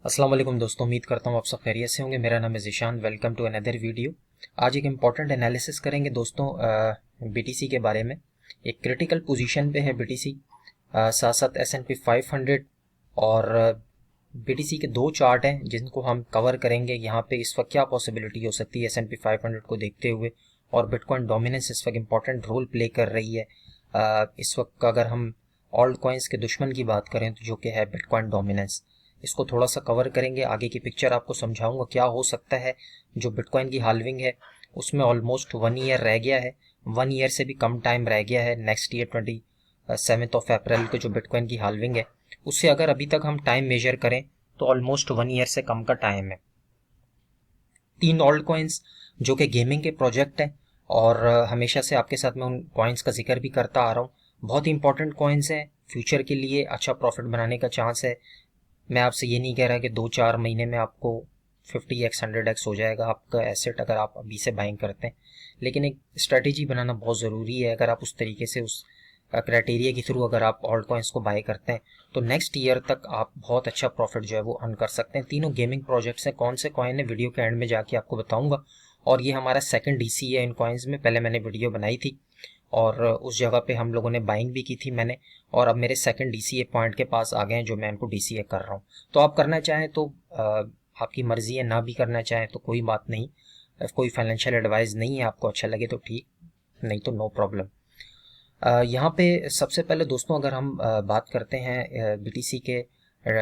अस्सलाम वालेकुम दोस्तों, उम्मीद करता हूँ आप सब खैरियत से होंगे। मेरा नाम है Zeeshan. Welcome to another video. आज एक इम्पॉर्टेंट एनालिसिस करेंगे दोस्तों बीटीसी के बारे में। एक क्रिटिकल पोजीशन पे है बीटीसी, साथ साथ S&P 500 और बीटीसी के दो चार्ट हैं जिनको हम कवर करेंगे। यहाँ पे इस वक्त क्या पॉसिबिलिटी हो सकती है S&P 500 को देखते हुए, और बिटकॉइन डोमिनेंस इस वक्त इम्पॉर्टेंट रोल प्ले कर रही है। इस वक्त अगर हम ऑल्ट कॉइन्स के दुश्मन की बात करें तो जो कि है बिटकॉइन डोमिनेंस, इसको थोड़ा सा कवर करेंगे। आगे की पिक्चर आपको समझाऊंगा क्या हो सकता है। जो बिटकॉइन की हाल्विंग है उसमें ऑलमोस्ट 1 ईयर रह गया है, 1 ईयर से भी कम टाइम रह गया है। नेक्स्ट ईयर 27 अप्रैल को जो बिटकॉइन की हाल्विंग है उससे अगर अभी तक हम टाइम मेजर करें तो ऑलमोस्ट 1 ईयर से कम का टाइम है। 3 ऑल्ट कॉइन्स जो कि गेमिंग के प्रोजेक्ट हैं, और हमेशा से आपके साथ मैं उन कॉइन्स का जिक्र भी करता आ रहा हूँ। बहुत ही इंपॉर्टेंट कॉइन्स हैं, फ्यूचर के लिए अच्छा प्रॉफिट बनाने का चांस है। मैं आपसे ये नहीं कह रहा कि 2-4 महीने में आपको 50x 100x हो जाएगा आपका एसेट अगर आप अभी से बाइंग करते हैं, लेकिन एक स्ट्रेटेजी बनाना बहुत ज़रूरी है। अगर आप उस तरीके से उस क्राइटेरिया के थ्रू अगर आप ऑल्ट कॉइन्स को बाय करते हैं तो नेक्स्ट ईयर तक आप बहुत अच्छा प्रॉफिट जो है वो अर्न कर सकते हैं। तीनों गेमिंग प्रोजेक्ट्स हैं। कौन से कॉइन है वीडियो के एंड में जाके आपको बताऊंगा। और ये हमारा सेकंड डीसी है इन कॉइन्स में। पहले मैंने वीडियो बनाई थी और उस जगह पे हम लोगों ने बाइंग भी की थी मैंने, और अब मेरे सेकंड डीसीए पॉइंट के पास आ गए हैं जो मैं इनको डीसीए कर रहा हूँ। तो आप करना चाहें तो आपकी मर्जी है, ना भी करना चाहें तो कोई बात नहीं। कोई फाइनेंशियल एडवाइस नहीं है, आपको अच्छा लगे तो ठीक, नहीं तो नो प्रॉब्लम। यहाँ पे सबसे पहले दोस्तों अगर हम बात करते हैं बीटीसी के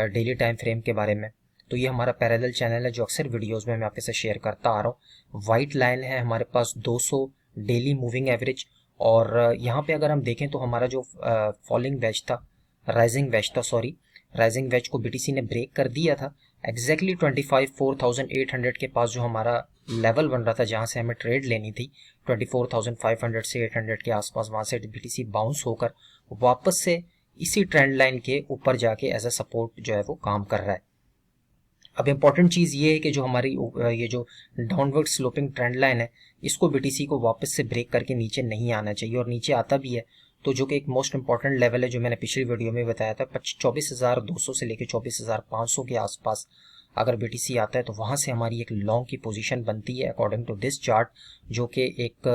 डेली टाइम फ्रेम के बारे में, तो ये हमारा पैरेलल चैनल है जो अक्सर वीडियोस में मैं आपके साथ शेयर करता आ रहा हूँ। वाइट लाइन है हमारे पास 200 डेली मूविंग एवरेज, और यहाँ पे अगर हम देखें तो हमारा जो फॉलिंग वेज था, राइजिंग वेज था सॉरी, राइजिंग वेज को बीटीसी ने ब्रेक कर दिया था एग्जैक्टली 24,800 के पास। जो हमारा लेवल बन रहा था जहाँ से हमें ट्रेड लेनी थी 24,500 से 800 के आसपास, वहाँ से बीटीसी बाउंस होकर वापस से इसी ट्रेंड लाइन के ऊपर जाके एज अ सपोर्ट जो है वो काम कर रहा है। अब इम्पॉर्टेंट चीज़ ये है कि जो हमारी ये जो डाउनवर्ड स्लोपिंग ट्रेंड लाइन है इसको बीटीसी को वापस से ब्रेक करके नीचे नहीं आना चाहिए, और नीचे आता भी है तो जो कि एक मोस्ट इंपॉर्टेंट लेवल है जो मैंने पिछली वीडियो में बताया था 24,200 से लेकर 24,500 के आसपास अगर बीटीसी आता है तो वहाँ से हमारी एक लॉन्ग की पोजीशन बनती है अकॉर्डिंग टू दिस चार्ट। जो कि एक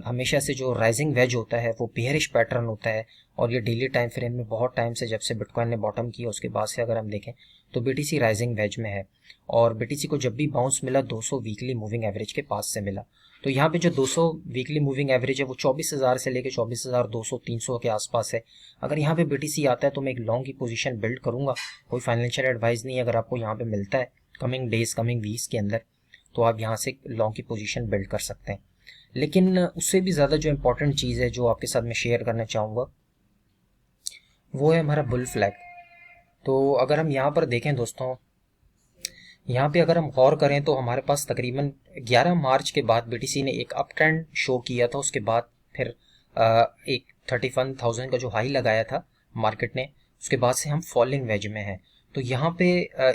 हमेशा से जो राइजिंग वेज होता है वो बेयरिश पैटर्न होता है, और ये डेली टाइम फ्रेम में बहुत टाइम से जब से बिटकॉइन ने बॉटम किया उसके बाद से अगर हम देखें तो बीटीसी राइजिंग वेज में है। और बीटीसी को जब भी बाउंस मिला 200 वीकली मूविंग एवरेज के पास से मिला। तो यहाँ पे जो 200 वीकली मूविंग एवरेज है वो 24,000 से लेकर 24,200 300 के आसपास है। अगर यहाँ पे बीटीसी आता है तो मैं एक लॉन्ग की पोजीशन बिल्ड करूंगा। कोई फाइनेंशियल एडवाइस नहीं है, अगर आपको यहाँ पे मिलता है कमिंग डेज कमिंग वीक्स के अंदर तो आप यहाँ से लॉन्ग की पोजीशन बिल्ड कर सकते हैं। लेकिन उससे भी ज़्यादा जो इम्पोर्टेंट चीज़ है जो आपके साथ मैं शेयर करना चाहूँगा वो है हमारा बुल फ्लैग। तो अगर हम यहाँ पर देखें दोस्तों, यहाँ पे अगर हम गौर करें तो हमारे पास तकरीबन 11 मार्च के बाद बीटीसी ने एक अप ट्रेंड शो किया था। उसके बाद फिर एक 31,000 का जो हाई लगाया था मार्केट ने, उसके बाद से हम फॉलिंग वेज में हैं। तो यहाँ पे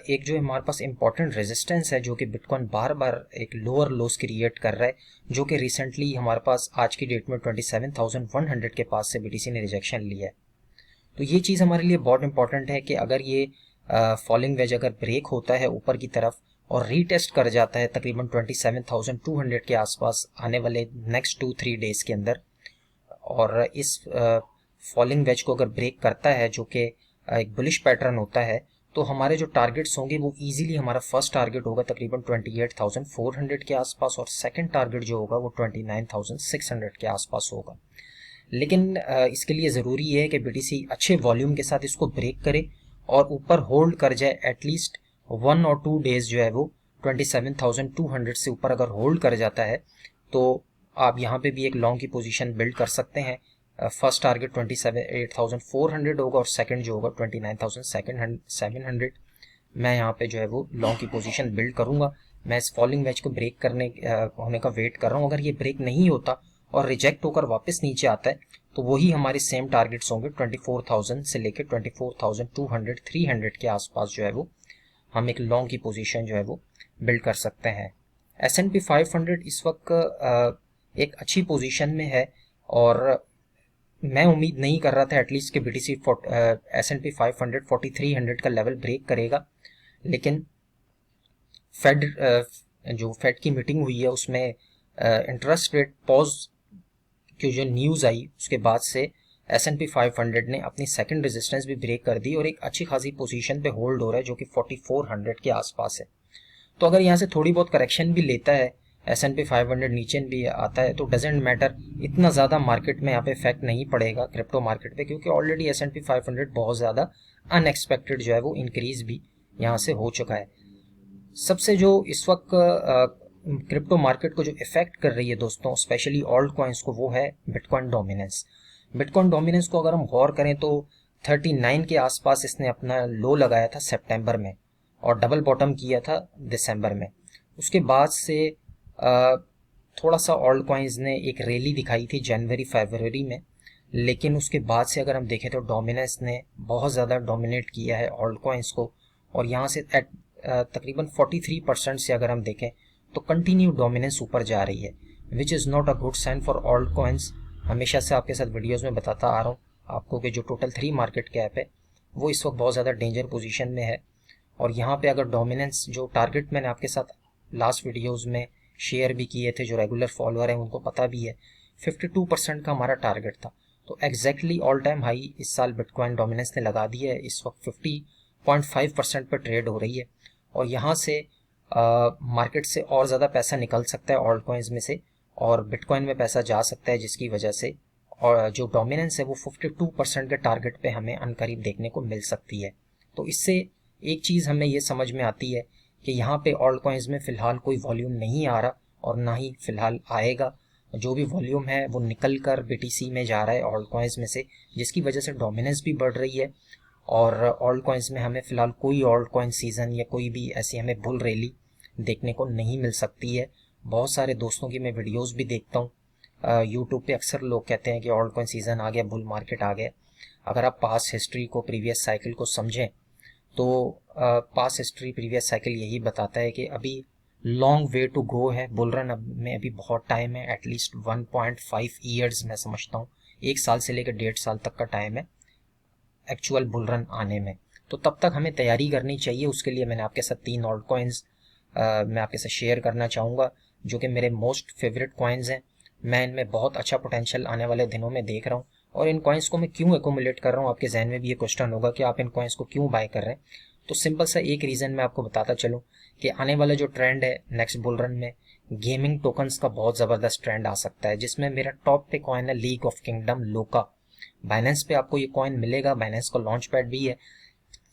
एक जो हमारे पास इंपॉर्टेंट रेजिस्टेंस है जो कि बिटकॉइन बार बार एक लोअर लोस क्रिएट कर रहा है, जो कि रिसेंटली हमारे पास आज की डेट में 27,100 के पास से बीटीसी ने रिजेक्शन लिया है। तो ये चीज़ हमारे लिए बहुत इंपॉर्टेंट है कि अगर ये फॉलिंग वेज अगर ब्रेक होता है ऊपर की तरफ और रीटेस्ट कर जाता है तकरीबन 27,200 के आसपास आने वाले नेक्स्ट 2-3 डेज के अंदर, और इस फॉलिंग वेज को अगर ब्रेक करता है जो कि एक बुलिश पैटर्न होता है, तो हमारे जो टारगेट्स होंगे वो इजीली हमारा फर्स्ट टारगेट होगा तकरीबन 28,400 के आसपास, और सेकंड टारगेट जो होगा वो 29,600 के आसपास होगा। लेकिन इसके लिए ज़रूरी है कि बीटीसी अच्छे वॉल्यूम के साथ इसको ब्रेक करे और ऊपर होल्ड कर जाए एटलीस्ट 1 और 2 डेज जो है वो 27,200 से ऊपर अगर होल्ड कर जाता है तो आप यहाँ पे भी एक लॉन्ग की पोजीशन बिल्ड कर सकते हैं। फर्स्ट टारगेट 28,400 होगा और सेकंड जो होगा 29,700। मैं यहाँ पे जो है वो लॉन्ग की पोजीशन बिल्ड करूंगा। मैं इस फॉलिंग वेज को ब्रेक करने होने का वेट कर रहा हूँ। अगर ये ब्रेक नहीं होता और रिजेक्ट होकर वापस नीचे आता है तो वही हमारे सेम टारगेट्स होंगे 24,000 से लेकर 24,200 300 के आसपास जो है वो हम एक लॉन्ग की पोजीशन जो है वो बिल्ड कर सकते हैं। S&P 500 इस वक्त एक अच्छी पोजीशन में है, और मैं उम्मीद नहीं कर रहा था एटलीस्ट कि बीटीसी S&P 500 4300 का लेवल ब्रेक करेगा। लेकिन फेड जो फेड की मीटिंग हुई है उसमें इंटरेस्ट रेट पॉज की जो न्यूज़ आई उसके बाद से S&P 500 ने अपनी सेकंड रेजिस्टेंस भी ब्रेक कर दी और एक अच्छी खासी पोजीशन पे होल्ड हो रहा है जो कि 4400 के आसपास है। तो अगर यहाँ से थोड़ी बहुत करेक्शन भी लेता है, S&P 500 नीचे भी आता है, तो डजेंट मैटर, इतना ज़्यादा मार्केट में यहाँ पे इफेक्ट नहीं पड़ेगा क्रिप्टो मार्केट पे, क्योंकि ऑलरेडी S&P 500 बहुत ज़्यादा अनएक्सपेक्टेड जो है वो इंक्रीज भी यहाँ से हो चुका है। सबसे जो इस वक्त क्रिप्टो मार्केट को जो इफेक्ट कर रही है दोस्तों, स्पेशली ऑल्ट कॉइन्स को, वो है बिटकॉइन डोमिनेंस। बिटकॉइन डोमिनेंस को अगर हम गौर करें तो 39 के आसपास इसने अपना लो लगाया था सितंबर में और डबल बॉटम किया था दिसंबर में। उसके बाद से थोड़ा सा ऑल्ट कॉइन्स ने एक रैली दिखाई थी जनवरी फरवरी में, लेकिन उसके बाद से अगर हम देखें तो डोमिनेंस ने बहुत ज़्यादा डोमिनेट किया है ऑल्ट कॉइन्स को, और यहाँ से तकरीबन 43% से अगर हम देखें तो कंटिन्यू डोमिनेंस ऊपर जा रही है, which is not a good sign for alt coins. हमेशा से आपके साथ वीडियोस में बताता आ रहा हूँ आपको कि जो टोटल 3 मार्केट कैप है वो इस वक्त बहुत ज़्यादा डेंजर पोजीशन में है। और यहाँ पे अगर डोमिनेंस, जो टारगेट मैंने आपके साथ लास्ट वीडियोस में शेयर भी किए थे, जो रेगुलर फॉलोअर हैं उनको पता भी है, 52% का हमारा टारगेट था। तो एग्जैक्टली ऑल टाइम हाई इस साल बिटकॉइन डोमिनेंस ने लगा दी है, इस वक्त 50.5% पर ट्रेड हो रही है। और यहाँ से मार्केट से और ज़्यादा पैसा निकल सकता है ऑल्ट कॉइन्स में से, और बिटकॉइन में पैसा जा सकता है, जिसकी वजह से और जो डोमिनेंस है वो 52% के टारगेट पे हमें अनकरीब देखने को मिल सकती है। तो इससे एक चीज़ हमें ये समझ में आती है कि यहाँ पे ऑल्ट कॉइन्स में फ़िलहाल कोई वॉल्यूम नहीं आ रहा और ना ही फ़िलहाल आएगा। जो भी वॉल्यूम है वो निकल कर BTC में जा रहा है ऑल्ट कॉइन्स में से, जिसकी वजह से डोमिनेंस भी बढ़ रही है। और ऑल्ट कॉइन्स में हमें फ़िलहाल कोई ऑल्ट कॉइन सीज़न या कोई भी ऐसी हमें बुल रैली देखने को नहीं मिल सकती है। बहुत सारे दोस्तों की मैं वीडियोस भी देखता हूँ यूट्यूब पे, अक्सर लोग कहते हैं कि ऑल्ट कॉइन सीज़न आ गया, बुल मार्केट आ गया। अगर आप पास्ट हिस्ट्री को, प्रीवियस साइकिल को समझें तो पास्ट हिस्ट्री, प्रीवियस साइकिल यही बताता है कि अभी लॉन्ग वे टू गो है। बुल रन अब में अभी बहुत टाइम है, एटलीस्ट 1.5 ईयर्स मैं समझता हूँ, 1 साल से लेकर 1.5 साल तक का टाइम है एक्चुअल बुल रन आने में। तो तब तक हमें तैयारी करनी चाहिए। उसके लिए मैंने आपके साथ 3 ऑल्ट कॉइन्स मैं आपके साथ शेयर करना चाहूँगा, जो कि मेरे मोस्ट फेवरेट कॉइन्स हैं। मैं इनमें बहुत अच्छा पोटेंशियल आने वाले दिनों में देख रहा हूँ। और इन कॉइन्स को मैं क्यों एकोमुलेट कर रहा हूँ, आपके जहन में भी ये क्वेश्चन होगा कि आप इन कॉइन्स को क्यों बाय कर रहे हैं। तो सिंपल सा एक रीज़न मैं आपको बताता चलूँ कि आने वाला जो ट्रेंड है नेक्स्ट बुल रन में, गेमिंग टोकन्स का बहुत ज़बरदस्त ट्रेंड आ सकता है, जिसमें मेरा टॉप पे कॉइन है लीग ऑफ किंगडम लोका। बाइनेंस पे आपको ये कॉइन मिलेगा, बाइनेंस का लॉन्च पैड भी है।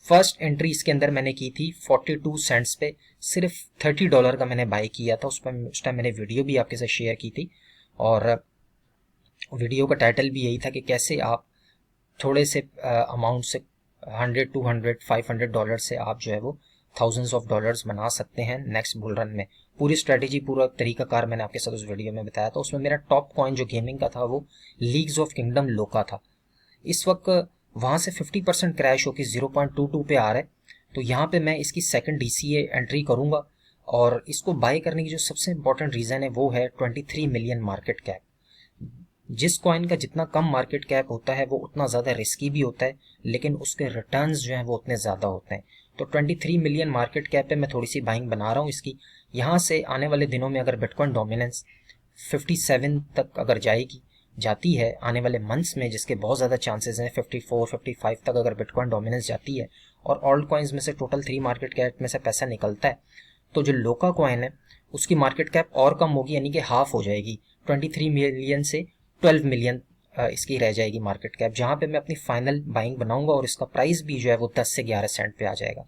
फर्स्ट एंट्री इसके अंदर मैंने की थी 42 सेंट्स पे, सिर्फ $30 का मैंने बाय किया था। उस टाइम मैंने वीडियो भी आपके साथ शेयर की थी, और वीडियो का टाइटल भी यही था कि कैसे आप थोड़े से अमाउंट से 100, 200, $500 से आप जो है वो थाउजेंड्स ऑफ डॉलर्स बना सकते हैं नेक्स्ट बुल रन में। पूरी स्ट्रेटेजी, पूरा तरीकाकार मैंने आपके साथ उस वीडियो में बताया था। उसमें मेरा टॉप कॉइन जो गेमिंग का था वो लीग्स ऑफ किंगडम लोका था। इस वक्त वहाँ से 50% क्रैश होकर 0.22 पे आ रहा है। तो यहाँ पे मैं इसकी सेकंड DCA एंट्री करूँगा, और इसको बाय करने की जो सबसे इंपॉर्टेंट रीज़न है वो है 23 मिलियन मार्केट कैप। जिस कॉइन का जितना कम मार्केट कैप होता है वो उतना ज़्यादा रिस्की भी होता है, लेकिन उसके रिटर्न्स जो हैं वो उतने ज़्यादा होते हैं। तो 23 मिलियन मार्केट कैप पे मैं थोड़ी सी बाइंग बना रहा हूँ इसकी। यहाँ से आने वाले दिनों में अगर बिटकॉइन डोमिनेंस 57 तक अगर जाती है आने वाले मंथ्स में, जिसके बहुत ज़्यादा चांसेस हैं, 54, 55 तक अगर बिटकॉइन डोमिनेंस जाती है और ऑल्ट कॉइन्स में से टोटल 3 मार्केट कैप में से पैसा निकलता है, तो जो लोका कॉइन है उसकी मार्केट कैप और कम होगी, यानी कि हाफ हो जाएगी। 23 मिलियन से 12 मिलियन इसकी रह जाएगी मार्केट कैप, जहाँ पे मैं अपनी फाइनल बाइंग बनाऊंगा और इसका प्राइस भी जो है वो 10 से 11 सेंट पे आ जाएगा।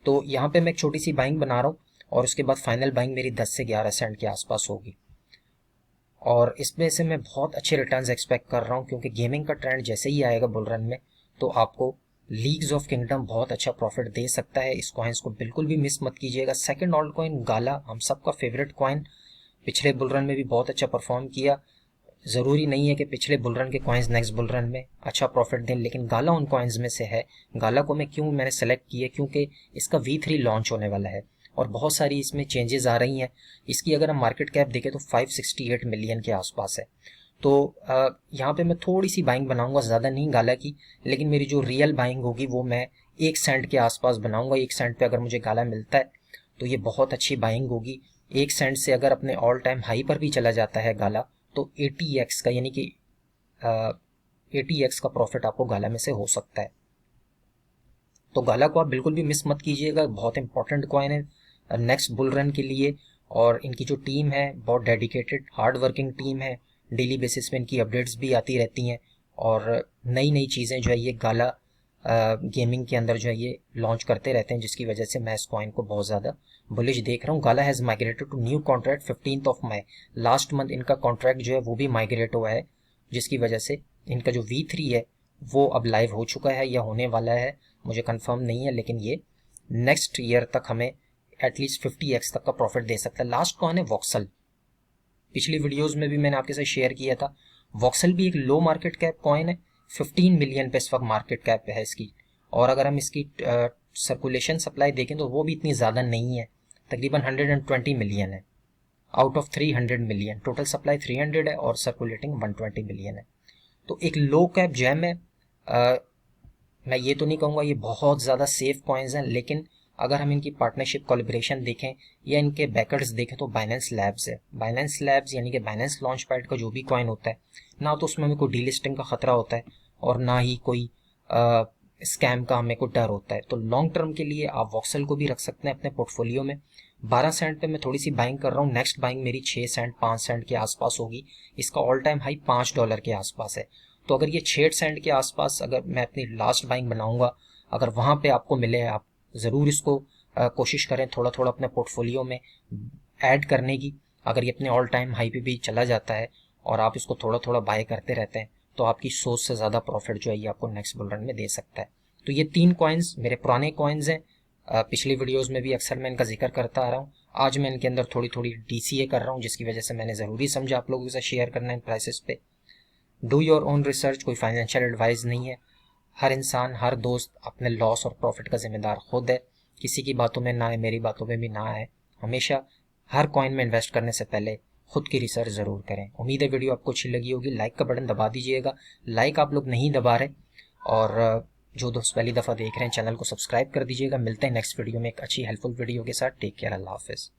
तो यहाँ पे मैं एक छोटी सी बाइंग बना रहा हूँ, और उसके बाद फाइनल बाइंग मेरी 10 से 11 सेंट के आसपास होगी। और इसमें से मैं बहुत अच्छे रिटर्न्स एक्सपेक्ट कर रहा हूँ, क्योंकि गेमिंग का ट्रेंड जैसे ही आएगा बुल रन में तो आपको लीग्स ऑफ किंगडम बहुत अच्छा प्रॉफिट दे सकता है। इस कॉइन्स को बिल्कुल भी मिस मत कीजिएगा। सेकंड ऑल्ट कॉइन गाला, हम सबका फेवरेट कॉइन, पिछले बुल रन में भी बहुत अच्छा परफॉर्म किया। ज़रूरी नहीं है कि पिछले बुल रन के कॉइन्स नेक्स्ट बुल रन में अच्छा प्रॉफिट दें, लेकिन गाला उन कॉइन्स में से है। गाला को मैंने सेलेक्ट किया क्योंकि इसका V3 लॉन्च होने वाला है और बहुत सारी इसमें चेंजेस आ रही हैं। इसकी अगर हम मार्केट कैप देखें तो 568 मिलियन के आसपास है। तो यहाँ पे मैं थोड़ी सी बाइंग बनाऊंगा, ज़्यादा नहीं गाला की, लेकिन मेरी जो रियल बाइंग होगी वो मैं 1 सेंट के आसपास बनाऊंगा। 1 सेंट पे अगर मुझे गाला मिलता है तो ये बहुत अच्छी बाइंग होगी। 1 सेंट से अगर अपने ऑल टाइम हाई पर भी चला जाता है गाला तो 80x का, यानी कि 80x का प्रॉफिट आपको गाला में से हो सकता है। तो गाला को आप बिल्कुल भी मिस मत कीजिएगा, बहुत इंपॉर्टेंट कॉइन है नेक्स्ट बुल रन के लिए। और इनकी जो टीम है बहुत डेडिकेटेड हार्ड वर्किंग टीम है। डेली बेसिस पे इनकी अपडेट्स भी आती रहती हैं और नई नई चीज़ें जो है ये गाला गेमिंग के अंदर जो है ये लॉन्च करते रहते हैं, जिसकी वजह से मैं इस कॉइन को बहुत ज़्यादा बुलिश देख रहा हूँ। Gala has migrated to new contract 15 मई। लास्ट मंथ इनका कॉन्ट्रैक्ट जो है वो भी माइग्रेट हुआ है, जिसकी वजह से इनका जो V3 है वो अब लाइव हो चुका है या होने वाला है, मुझे कंफर्म नहीं है, लेकिन ये नेक्स्ट ईयर तक हमें एटलीस्ट 50x तक का प्रॉफिट दे सकता है। लास्ट कॉइन है वॉक्सल। पिछली वीडियोस में भी मैंने आपके साथ शेयर किया था। वॉक्सल भी एक लो मार्केट कैप कॉइन है, 15 मिलियन पे इस वक्त मार्केट कैप है इसकी। और अगर हम इसकी सर्कुलेशन सप्लाई देखें तो वो भी इतनी ज़्यादा नहीं है, तकरीबन 120 मिलियन है out of 300 million. Total supply 300 है और सर्कुलेटिंग 120 मिलियन है। तो एक लो कैप जैम है। मैं ये तो नहीं कहूँगा ये बहुत ज़्यादा सेफ कॉइन्स हैं, लेकिन अगर हम इनकी पार्टनरशिप कोलैबोरेशन देखें या इनके बैकर्स देखें तो बाइनेंस लैब्स है। बाइनेंस लैब्स यानी कि बाइनेंस लॉन्च पैड का जो भी कॉइन होता है ना, तो उसमें हमें कोई डीलिस्टिंग का खतरा होता है और ना ही कोई स्कैम का हमें को डर होता है। तो लॉन्ग टर्म के लिए आप वॉक्सल को भी रख सकते हैं अपने पोर्टफोलियो में। 12 सेंट पे मैं थोड़ी सी बाइंग कर रहा हूँ। नेक्स्ट बाइंग मेरी 6 सेंट 5 सेंट के आसपास होगी। इसका ऑल टाइम हाई $5 के आसपास है। तो अगर ये 6 सेंट के आसपास अगर मैं अपनी लास्ट बाइंग बनाऊंगा, अगर वहाँ पे आपको मिले, आप ज़रूर इसको कोशिश करें थोड़ा थोड़ा अपने पोर्टफोलियो में ऐड करने की। अगर ये अपने ऑल टाइम हाई पे भी चला जाता है और आप इसको थोड़ा थोड़ा बाय करते रहते हैं तो आपकी सोच से ज़्यादा प्रॉफिट जो है ये आपको नेक्स्ट बुल रन में दे सकता है। तो ये 3 कॉइन्स मेरे पुराने कॉइन्स हैं। पिछली वीडियोस में भी अक्सर मैं इनका जिक्र करता आ रहा हूँ। आज मैं इनके अंदर थोड़ी थोड़ी DCA कर रहा हूँ, जिसकी वजह से मैंने ज़रूरी समझा आप लोगों के साथ शेयर करना इन प्राइसेस पे। डू योर ओन रिसर्च, कोई फाइनेंशियल एडवाइस नहीं है। हर इंसान, हर दोस्त अपने लॉस और प्रॉफिट का जिम्मेदार खुद है। किसी की बातों में ना आए, मेरी बातों में भी ना आए। हमेशा हर कॉइन में इन्वेस्ट करने से पहले खुद की रिसर्च ज़रूर करें। उम्मीद है वीडियो आपको अच्छी लगी होगी। लाइक का बटन दबा दीजिएगा, लाइक आप लोग नहीं दबा रहे। और जो दोस्त पहली दफ़ा देख रहे हैं चैनल को सब्सक्राइब कर दीजिएगा। मिलते हैं नेक्स्ट वीडियो में एक अच्छी हेल्पफुल वीडियो के साथ। टेक केयर, अल्लाह हाफिज़।